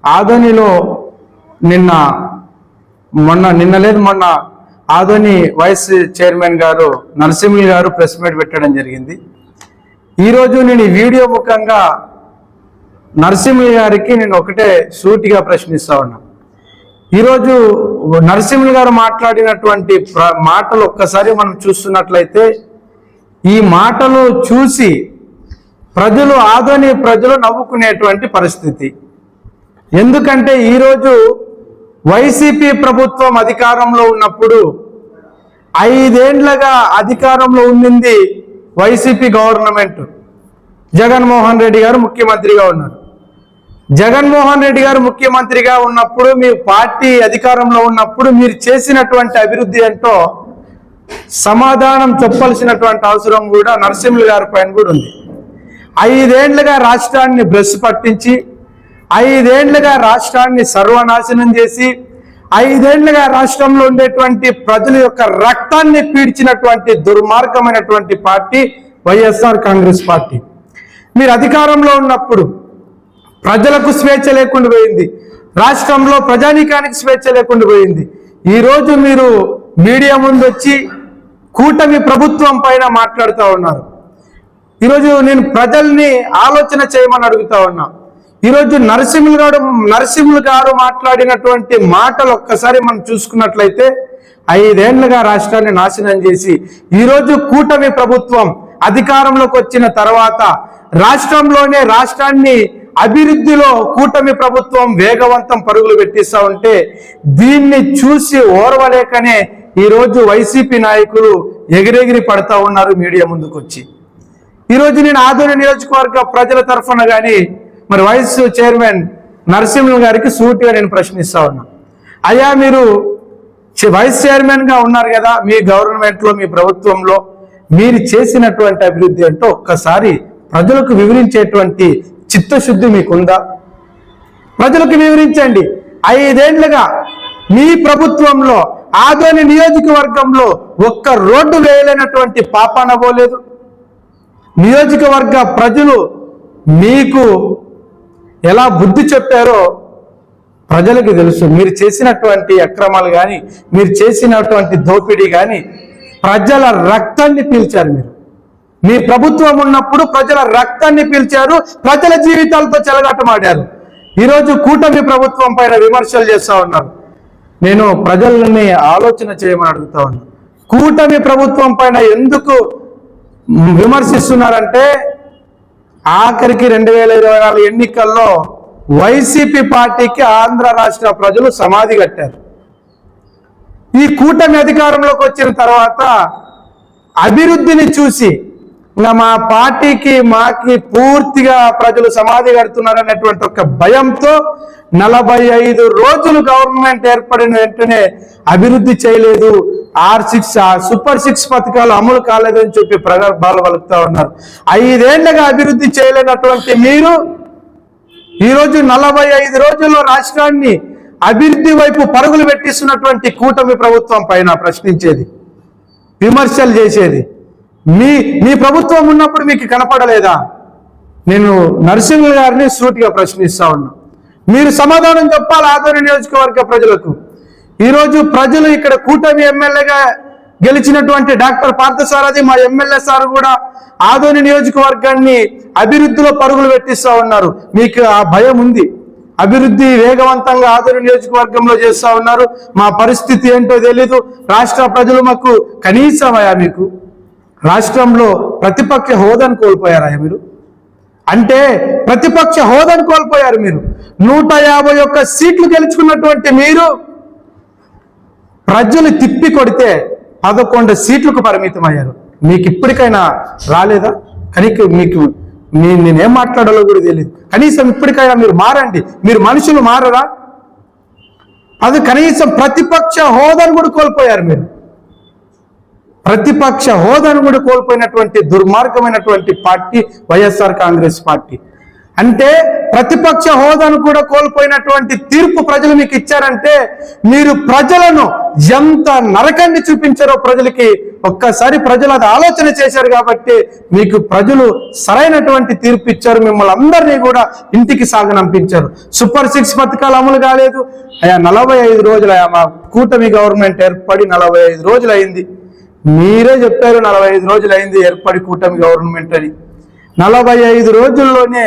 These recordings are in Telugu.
ఆదోనిలో మొన్న ఆదోని వైస్ చైర్మన్ గారు నరసింహులు గారు ప్రెస్ మీట్ పెట్టడం జరిగింది. ఈరోజు నేను ఈ వీడియో ముఖంగా నరసింహులు గారికి నేను ఒకటే సూటిగా ప్రశ్నిస్తా ఉన్నా. ఈరోజు నరసింహులు గారు మాట్లాడినటువంటి మాటలు ఒక్కసారి మనం చూస్తున్నట్లయితే ఈ మాటలు చూసి ఆదోని ప్రజలు నవ్వుకునేటువంటి పరిస్థితి. ఎందుకంటే ఈరోజు వైసీపీ ప్రభుత్వం అధికారంలో ఉన్నప్పుడు 5 ఏళ్లుగా అధికారంలో ఉండింది వైసీపీ గవర్నమెంట్. జగన్మోహన్ రెడ్డి గారు ముఖ్యమంత్రిగా ఉన్నారు. జగన్మోహన్ రెడ్డి గారు ముఖ్యమంత్రిగా ఉన్నప్పుడు మీ పార్టీ అధికారంలో ఉన్నప్పుడు మీరు చేసినటువంటి అభివృద్ధి ఏంటో సమాధానం చెప్పాల్సినటువంటి అవసరం కూడా నరసింహులు గారి పైన కూడా ఉంది. 5 ఏళ్లుగా రాష్ట్రాన్ని భ్రష్టు పట్టించి 5 ఏళ్లుగా రాష్ట్రాన్ని సర్వనాశనం చేసి 5 ఏళ్లుగా రాష్ట్రంలో ఉండేటువంటి ప్రజల యొక్క రక్తాన్ని పీడ్చినటువంటి దుర్మార్గమైనటువంటి పార్టీ వైఎస్ఆర్ కాంగ్రెస్ పార్టీ. మీరు అధికారంలో ఉన్నప్పుడు ప్రజలకు స్వేచ్ఛ లేకుండా పోయింది, రాష్ట్రంలో ప్రజానీకానికి స్వేచ్ఛ లేకుండా పోయింది. ఈరోజు మీరు మీడియా ముందు వచ్చి కూటమి ప్రభుత్వం పైన మాట్లాడుతూ ఉన్నారు. ఈరోజు నేను ప్రజల్ని ఆలోచన చేయమని అడుగుతా ఉన్నా. ఈరోజు నరసింహులు గారు మాట్లాడినటువంటి మాటలు ఒక్కసారి మనం చూసుకున్నట్లయితే 5 ఏళ్లుగా రాష్ట్రాన్ని నాశనం చేసి ఈరోజు కూటమి ప్రభుత్వం అధికారంలోకి వచ్చిన తర్వాత రాష్ట్రాన్ని అభివృద్ధిలో కూటమి ప్రభుత్వం వేగవంతం పరుగులు పెట్టిస్తా ఉంటే దీన్ని చూసి ఓర్వలేకనే ఈరోజు వైసీపీ నాయకులు ఎగిరెగిరి పడతా ఉన్నారు మీడియా ముందుకు వచ్చి. ఈరోజు నేను ఆదోని నియోజకవర్గ ప్రజల తరఫున కానీ మరి వైస్ చైర్మన్ నరసింహులు గారికి సూటిగా నేను ప్రశ్నిస్తా ఉన్నా. అయ్యా, మీరు వైస్ చైర్మన్గా ఉన్నారు కదా, మీ గవర్నమెంట్లో మీ ప్రభుత్వంలో మీరు చేసినటువంటి అభివృద్ధి అంటే ఒక్కసారి ప్రజలకు వివరించేటువంటి చిత్తశుద్ధి మీకుందా? ప్రజలకు వివరించండి. 5 ఏళ్లుగా మీ ప్రభుత్వంలో ఆదోని నియోజకవర్గంలో ఒక్క రోడ్డు వేయలేనటువంటి పాపాన పోలేదు. నియోజకవర్గ ప్రజలు మీకు ఎలా బుద్ధి చెప్పారో ప్రజలకు తెలుసు. మీరు చేసినటువంటి అక్రమాలు కానీ మీరు చేసినటువంటి దోపిడీ కానీ ప్రజల రక్తాన్ని పీల్చారు. మీ ప్రభుత్వం ఉన్నప్పుడు ప్రజల రక్తాన్ని పీల్చారు, ప్రజల జీవితాలతో చెలగాటమాడారు. ఈరోజు కూటమి ప్రభుత్వం పైన విమర్శలు చేస్తా ఉన్నారు. నేను ప్రజల్ని ఆలోచన చేయమని అడుగుతా ఉన్నా. కూటమి ప్రభుత్వం పైన ఎందుకు విమర్శిస్తున్నారంటే ఆఖరికి 2024 ఎన్నికల్లో వైసీపీ పార్టీకి ఆంధ్ర రాష్ట్ర ప్రజలు సమాధి కట్టారు. ఈ కూటమి అధికారంలోకి వచ్చిన తర్వాత అభివృద్ధిని చూసి మా పార్టీకి మాకి పూర్తిగా ప్రజలు సమాధి కడుతున్నారనేటువంటి ఒక భయంతో 45 రోజులు గవర్నమెంట్ ఏర్పడిన వెంటనే అభివృద్ధి చేయలేదు, సూపర్ 6 పథకాలు అమలు కాలేదని చెప్పి ప్రగల్భాలు పలుకుతా ఉన్నారు. 5 ఏళ్లుగా అభివృద్ధి చేయలేనటువంటి మీరు ఈరోజు 45 రోజుల్లో రాష్ట్రాన్ని అభివృద్ధి వైపు పరుగులు పెట్టిస్తున్నటువంటి కూటమి ప్రభుత్వం పైన ప్రశ్నించేది, విమర్శలు చేసేది మీ ప్రభుత్వం ఉన్నప్పుడు మీకు కనపడలేదా? నేను నరసింహులు గారిని సూటిగా ప్రశ్నిస్తా ఉన్నా. మీరు సమాధానం చెప్పాలి ఆదోని నియోజకవర్గ ప్రజలకు. ఈరోజు ప్రజలు ఇక్కడ కూటమి ఎమ్మెల్యేగా గెలిచినటువంటి డాక్టర్ పార్థసారథి మా ఎమ్మెల్యే సార్ కూడా ఆదోని నియోజకవర్గాన్ని అభివృద్ధిలో పరుగులు పెట్టిస్తా ఉన్నారు. మీకు ఆ భయం ఉంది. అభివృద్ధి వేగవంతంగా ఆదోని నియోజకవర్గంలో చేస్తా ఉన్నారు. మా పరిస్థితి ఏంటో తెలీదు. రాష్ట్ర ప్రజలు మాకు కనీసమయా మీకు రాష్ట్రంలో ప్రతిపక్ష హోదాను కోల్పోయారా మీరు? అంటే ప్రతిపక్ష హోదాను కోల్పోయారు మీరు. 151 సీట్లు గెలుచుకున్నటువంటి మీరు ప్రజలు తిప్పి కొడితే 11 సీట్లకు పరిమితం అయ్యారు. మీకు ఇప్పటికైనా రాలేదా? మీకు నేనేం మాట్లాడాలో కూడా తెలియదు. కనీసం ఇప్పటికైనా మీరు మారండి. మీరు మనుషులు మారరా? అది కనీసం ప్రతిపక్ష హోదాను కూడా కోల్పోయారు మీరు. ప్రతిపక్ష హోదాను కూడా కోల్పోయినటువంటి దుర్మార్గమైనటువంటి పార్టీ వైఎస్ఆర్ కాంగ్రెస్ పార్టీ. అంటే ప్రతిపక్ష హోదాను కూడా కోల్పోయినటువంటి తీర్పు ప్రజలు మీకు ఇచ్చారంటే మీరు ప్రజలను ఎంత నరకాన్ని చూపించారో ప్రజలకి ఒక్కసారి ప్రజలు అది ఆలోచన చేశారు కాబట్టి మీకు ప్రజలు సరైనటువంటి తీర్పు ఇచ్చారు. మిమ్మల్ని అందరినీ కూడా ఇంటికి సాగనంపించారు. సూపర్ 6 పథకాలు అమలు కాలేదు. 45 రోజులు మా కూటమి గవర్నమెంట్ ఏర్పడి 45 రోజులు అయింది. మీరే చెప్పారు 45 రోజులు అయింది ఏర్పడి కూటమి గవర్నమెంట్ అని. 45 రోజుల్లోనే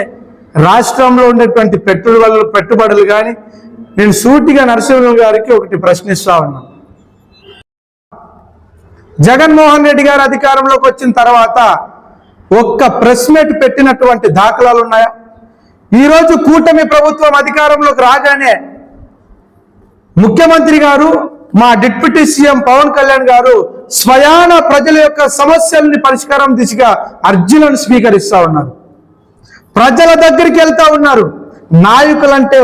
రాష్ట్రంలో ఉండేటువంటి పెట్టుబడులు కానీ నేను సూటిగా నరసింహన్ గారికి ఒకటి ప్రశ్నిస్తా ఉన్నాను. జగన్మోహన్ రెడ్డి గారు అధికారంలోకి వచ్చిన తర్వాత ఒక్క ప్రెస్ మీట్ పెట్టినటువంటి దాఖలాలు ఉన్నాయా? ఈరోజు కూటమి ప్రభుత్వం అధికారంలోకి రాగానే ముఖ్యమంత్రి గారు మా డిప్యూటీ సీఎం పవన్ కళ్యాణ్ గారు స్వయాన ప్రజల యొక్క సమస్యల్ని పరిష్కారం దిశగా అర్జీలను స్వీకరిస్తా ఉన్నారు. ప్రజల దగ్గరికి వెళ్తా ఉన్నారు. నాయకులంటే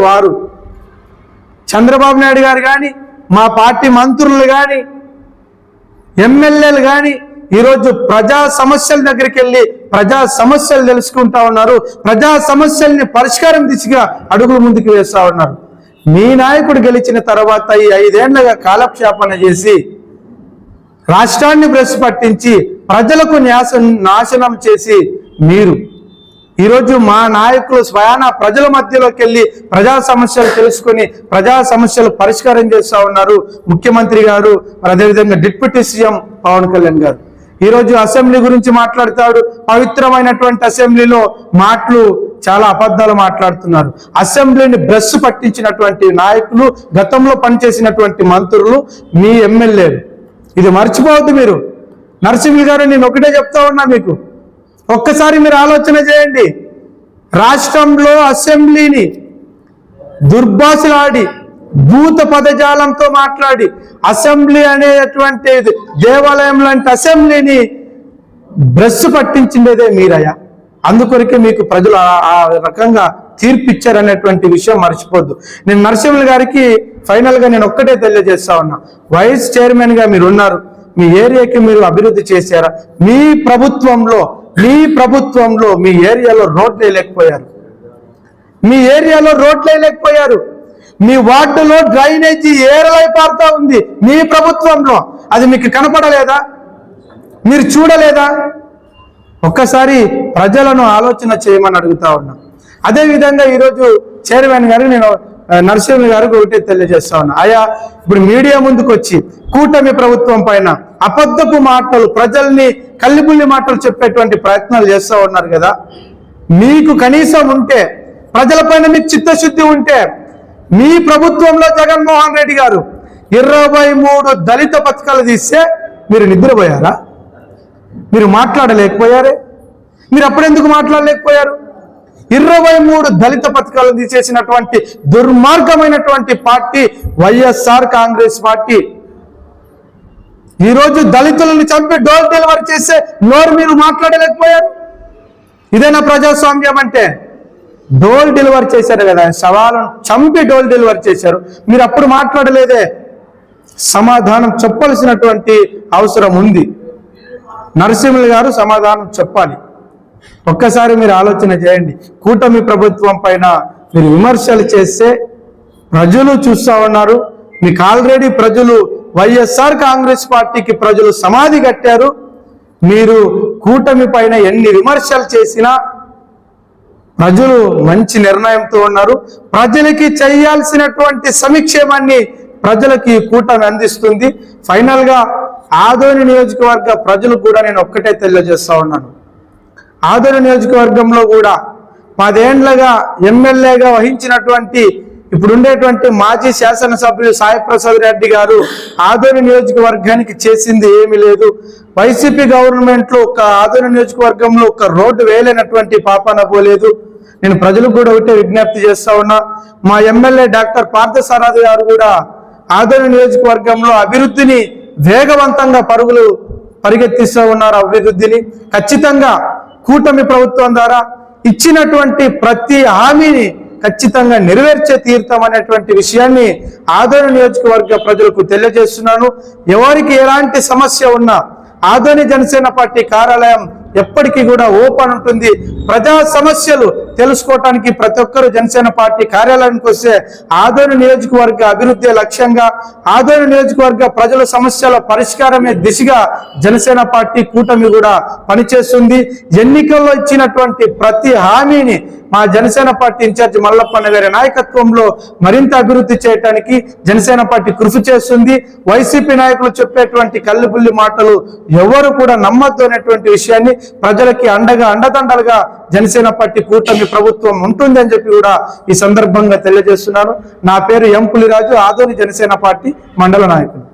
వారు చంద్రబాబు నాయుడు గారు కానీ మా పార్టీ మంత్రులు కానీ ఎమ్మెల్యేలు కానీ ఈరోజు ప్రజా సమస్యల దగ్గరికి వెళ్ళి ప్రజా సమస్యలు తెలుసుకుంటా ఉన్నారు. ప్రజా సమస్యల్ని పరిష్కారం దిశగా అడుగులు ముందుకు వేస్తా ఉన్నారు. మీ నాయకుడు గెలిచిన తర్వాత ఈ 5 ఏళ్లుగా కాలక్షేపణ చేసి రాష్ట్రాన్ని భ్రష్టు పట్టించి ప్రజలకు నాశనం చేసి మీరు ఈరోజు మా నాయకులు స్వయాన ప్రజల మధ్యలోకి వెళ్ళి ప్రజా సమస్యలు తెలుసుకుని ప్రజా సమస్యలు పరిష్కారం చేస్తూ ఉన్నారు ముఖ్యమంత్రి గారు, అదేవిధంగా డిప్యూటీ సీఎం పవన్ కళ్యాణ్ గారు. ఈరోజు అసెంబ్లీ గురించి మాట్లాడతాడు. పవిత్రమైనటువంటి అసెంబ్లీలో మాటలు చాలా అబద్ధాలు మాట్లాడుతున్నారు. అసెంబ్లీని భ్రష్టు పట్టించినటువంటి నాయకులు, గతంలో పనిచేసినటువంటి మంత్రులు, మీ ఎమ్మెల్యేలు. ఇది మర్చిపోవద్దు మీరు. నరసింహ గారు నేను ఒకటే చెప్తా ఉన్నా, మీకు ఒక్కసారి మీరు ఆలోచన చేయండి. రాష్ట్రంలో అసెంబ్లీని దుర్భాషలాడి భూత పదజాలంతో మాట్లాడి అసెంబ్లీ అనేటువంటి దేవాలయం లాంటి అసెంబ్లీని భ్రష్టు పట్టించిండేదే మీరయ్యా. అందుకొరకే మీకు ప్రజలు ఆ రకంగా తీర్పిచ్చారనేటువంటి విషయం మర్చిపోద్దు. నేను నరసింహ గారికి ఫైనల్గా నేను ఒక్కటే తెలియజేస్తా ఉన్నా, వైస్ చైర్మన్గా మీరు ఉన్నారు. మీ ఏరియాకి మీరు అభివృద్ధి చేశారా? మీ ప్రభుత్వంలో మీ ఏరియాలో రోడ్లు వేయలేకపోయారు. మీ వార్డులో డ్రైనేజీ ఏరలై పారుతా ఉంది. మీ ప్రభుత్వంలో అది మీకు కనపడలేదా? మీరు చూడలేదా? ఒక్కసారి ప్రజలను ఆలోచన చేయమని అడుగుతా ఉన్నా. అదేవిధంగా ఈరోజు చైర్మన్ గారు నేను నరసింహ గారికి ఒకటే తెలియజేస్తా ఉన్నా, అయ్యా ఇప్పుడు మీడియా ముందుకు వచ్చి కూటమి ప్రభుత్వం పైన అబద్ధపు మాటలు, ప్రజల్ని కల్లిబుల్లి మాటలు చెప్పేటువంటి ప్రయత్నాలు చేస్తూ ఉన్నారు కదా. మీకు కనీసం ఉంటే, ప్రజలపైన మీకు చిత్తశుద్ధి ఉంటే, మీ ప్రభుత్వంలో జగన్మోహన్ రెడ్డి గారు 23 దళిత పథకాలు తీస్తే మీరు నిద్రపోయారా? మీరు మాట్లాడలేకపోయారే? మీరు అప్పుడెందుకు మాట్లాడలేకపోయారు? 23 దళిత పథకాలను తీసేసినటువంటి దుర్మార్గమైనటువంటి పార్టీ వైఎస్ఆర్ కాంగ్రెస్ పార్టీ. ఈరోజు దళితులను చంపి డోర్ డెలివరీ చేసే నోరు మీరు మాట్లాడలేకపోయారు. ఇదేనా ప్రజాస్వామ్యం అంటే? డోల్ డెలివరీ చేశారు కదా, శవాలను చంపి డోల్ డెలివరీ చేశారు. మీరు అప్పుడు మాట్లాడలేదే. సమాధానం చెప్పాల్సినటువంటి అవసరం ఉంది. నరసింహులు గారు సమాధానం చెప్పాలి. ఒక్కసారి మీరు ఆలోచన చేయండి. కూటమి ప్రభుత్వం పైన మీరు విమర్శలు చేస్తే ప్రజలు చూస్తూ ఉన్నారు. మీకు ఆల్రెడీ ప్రజలు వైఎస్ఆర్ కాంగ్రెస్ పార్టీకి ప్రజలు సమాధి కట్టారు. మీరు కూటమి పైన ఎన్ని విమర్శలు చేసినా ప్రజలు మంచి నిర్ణయంతో ఉన్నారు. ప్రజలకి చేయాల్సినటువంటి సంక్షేమాన్ని ప్రజలకి కూటమి అందిస్తుంది. ఫైనల్గా ఆదోని నియోజకవర్గ ప్రజలు కూడా నేను ఒక్కటే తెలియజేస్తా ఉన్నాను. ఆదోని నియోజకవర్గంలో కూడా 10 ఏళ్లుగా ఎమ్మెల్యేగా వహించినటువంటి ఇప్పుడుండేటువంటి మాజీ శాసనసభ్యులు సాయి ప్రసాద్ రెడ్డి గారు ఆదోని నియోజకవర్గానికి చేసింది ఏమీ లేదు. వైసీపీ గవర్నమెంట్లో ఒక ఆదోని నియోజకవర్గంలో ఒక రోడ్డు వేయలేనటువంటి పాపాన పోలేదు. నేను ప్రజలకు కూడా ఒకటే విజ్ఞప్తి చేస్తా ఉన్నా, మా ఎమ్మెల్యే డాక్టర్ పార్థసారథి గారు కూడా ఆదోని నియోజకవర్గంలో అభివృద్ధిని వేగవంతంగా పరిగెత్తిస్తూ ఉన్నారు. అభివృద్ధిని ఖచ్చితంగా కూటమి ప్రభుత్వం ద్వారా ఇచ్చినటువంటి ప్రతి హామీని ఖచ్చితంగా నెరవేర్చే తీరుతాం అనేటువంటి విషయాన్ని ఆదోని నియోజకవర్గ ప్రజలకు తెలియజేస్తున్నాను. ఎవరికి ఎలాంటి సమస్య ఉన్నా ఆదోని జనసేన పార్టీ కార్యాలయం ఎప్పటికీ కూడా ఓపెన్ ఉంటుంది. ప్రజా సమస్యలు తెలుసుకోవటానికి ప్రతి ఒక్కరూ జనసేన పార్టీ కార్యాలయానికి వస్తే ఆదోని నియోజకవర్గ అభివృద్ధి లక్ష్యంగా, ఆదోని నియోజకవర్గ ప్రజల సమస్యల పరిష్కారమే దిశగా జనసేన పార్టీ కూటమి కూడా పనిచేస్తుంది. ఎన్నికల్లో ఇచ్చినటువంటి ప్రతి హామీని మా జనసేన పార్టీ ఇన్ఛార్జ్ మల్లప్పన్న గారి నాయకత్వంలో మరింత అభివృద్ధి చేయడానికి జనసేన పార్టీ కృషి చేస్తుంది. వైసీపీ నాయకులు చెప్పేటువంటి కల్లిబుల్లి మాటలు ఎవరు కూడా నమ్మద్దు అనేటువంటి విషయాన్ని ప్రజలకి అండదండలుగా జనసేన పార్టీ కూటమి ప్రభుత్వం ఉంటుంది అని చెప్పి కూడా ఈ సందర్భంగా తెలియజేస్తున్నాను. నా పేరు ఎం పులిరాజు, ఆదోని జనసేన పార్టీ మండల నాయకుడు.